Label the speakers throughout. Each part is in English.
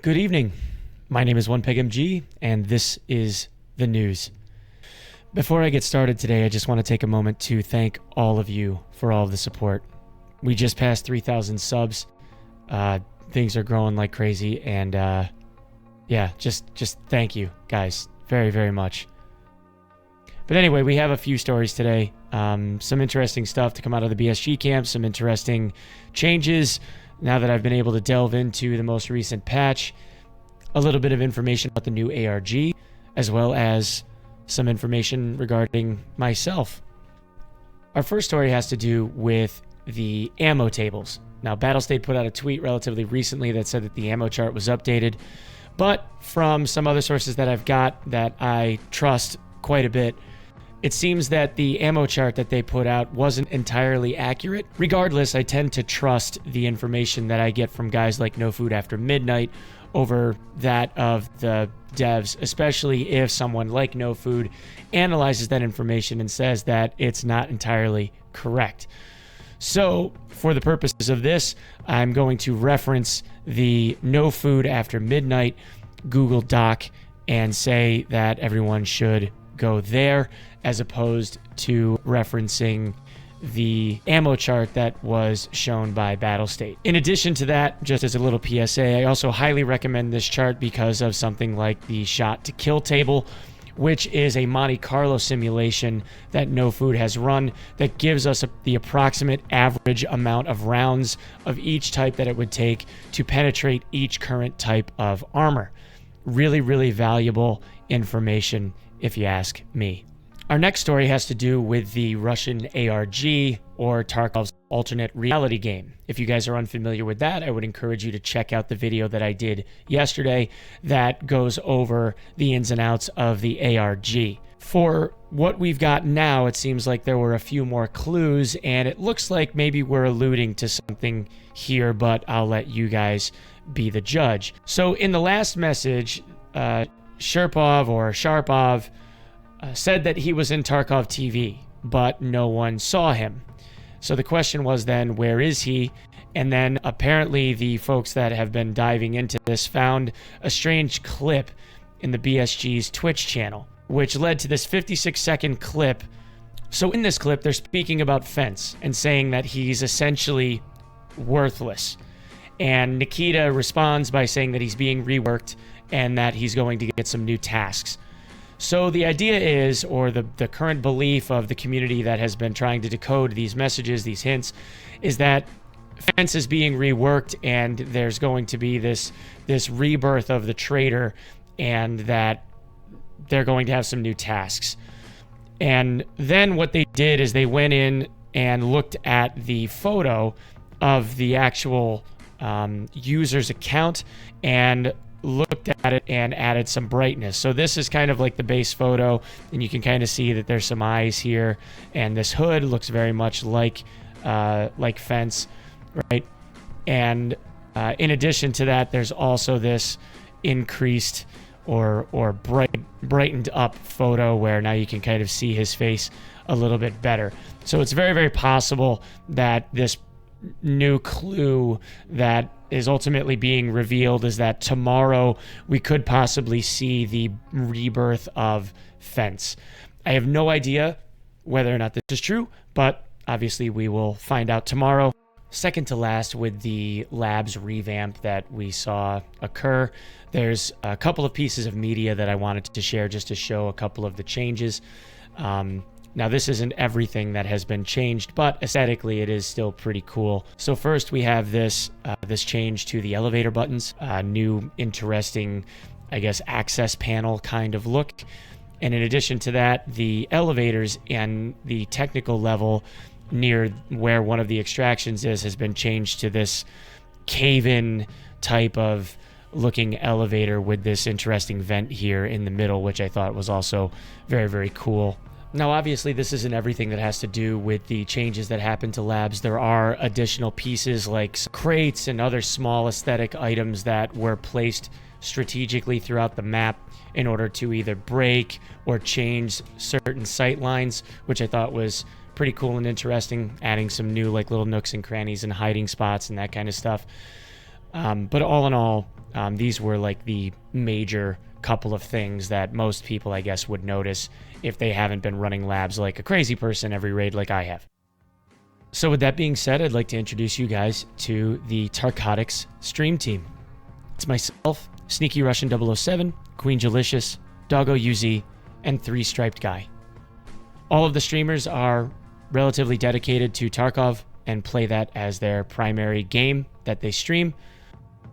Speaker 1: Good evening. My name is Onepeg MG, and this is the news. Before I get started today, I just want to take a moment to thank all of you for all of the support. We just passed 3,000 subs. Things are growing like crazy, and yeah, just thank you guys very, very much. But anyway, we have a few stories today. Some interesting stuff to come out of the BSG camp, some interesting changes now that I've been able to delve into the most recent patch, a little bit of information about the new ARG, as well as some information regarding myself. Our first story has to do with the ammo tables. Now, Battlestate put out a tweet relatively recently that said that the ammo chart was updated, but from some other sources that I've got that I trust quite a bit, it seems that the ammo chart that they put out wasn't entirely accurate. Regardless, I tend to trust the information that I get from guys like No Food After Midnight over that of the devs, especially if someone like No Food analyzes that information and says that it's not entirely correct. So, for the purposes of this, I'm going to reference the No Food After Midnight Google Doc and say that everyone should go there, as opposed to referencing the ammo chart that was shown by Battlestate. In addition to that, just as a little PSA, I also highly recommend this chart because of something like the shot to kill table, which is a Monte Carlo simulation that No Food has run that gives us the approximate average amount of rounds of each type that it would take to penetrate each current type of armor. Really, really valuable information, if you ask me. Our next story has to do with the Russian ARG, or Tarkov's alternate reality game. If you guys are unfamiliar with that, I would encourage you to check out the video that I did yesterday that goes over the ins and outs of the ARG. For what we've got now, it seems like there were a few more clues, and it looks like maybe we're alluding to something here, but I'll let you guys be the judge. So in the last message, Sharpov said that he was in Tarkov TV, but no one saw him. So the question was then, where is he? And then apparently the folks that have been diving into this found a strange clip in the BSG's Twitch channel, which led to this 56-second clip. So in this clip, they're speaking about Fence and saying that he's essentially worthless. And Nikita responds by saying that he's being reworked and that he's going to get some new tasks. So the idea is, or the current belief of the community that has been trying to decode these messages, these hints, is that Fence is being reworked and there's going to be this rebirth of the traitor, and that they're going to have some new tasks. And then what they did is they went in and looked at the photo of the actual user's account and looked at it and added some brightness. So this is kind of like the base photo, and you can kind of see that there's some eyes here, and this hood looks very much like Fence, right? And in addition to that, there's also this increased or brightened up photo where now you can kind of see his face a little bit better. So it's very, very possible that this new clue that is ultimately being revealed is that tomorrow we could possibly see the rebirth of Fence. I have no idea whether or not this is true, but obviously we will find out tomorrow. Second to last, with the labs revamp that we saw occur, there's a couple of pieces of media that I wanted to share just to show a couple of the changes. Now, this isn't everything that has been changed, but aesthetically it is still pretty cool. So first we have this change to the elevator buttons, new interesting, I guess, access panel kind of look. And in addition to that, the elevators and the technical level near where one of the extractions is has been changed to this cave-in type of looking elevator with this interesting vent here in the middle, which I thought was also very, very cool. Now, obviously, this isn't everything that has to do with the changes that happen to labs. There are additional pieces like crates and other small aesthetic items that were placed strategically throughout the map in order to either break or change certain sight lines, which I thought was pretty cool and interesting, adding some new like little nooks and crannies and hiding spots and that kind of stuff. But all in all, These were like the major couple of things that most people, I guess, would notice if they haven't been running labs like a crazy person every raid like I have. So with that being said, I'd like to introduce you guys to the Tarkotics stream team. It's myself, Sneaky Russian 007, Queen Jalicious, Doggo UZ, and 3 Striped Guy. All of the streamers are relatively dedicated to Tarkov and play that as their primary game that they stream.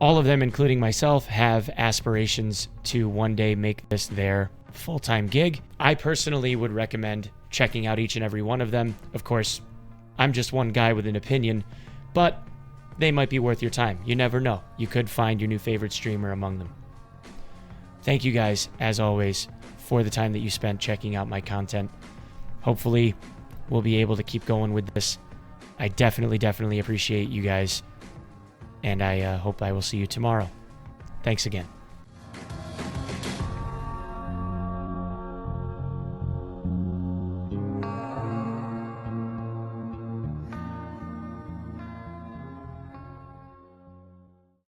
Speaker 1: All of them, including myself, have aspirations to one day make this their full-time gig. I personally would recommend checking out each and every one of them. Of course, I'm just one guy with an opinion, but they might be worth your time. You never know. You could find your new favorite streamer among them. Thank you guys, as always, for the time that you spent checking out my content. Hopefully, we'll be able to keep going with this. I definitely appreciate you guys, and I hope I will see you tomorrow. Thanks again.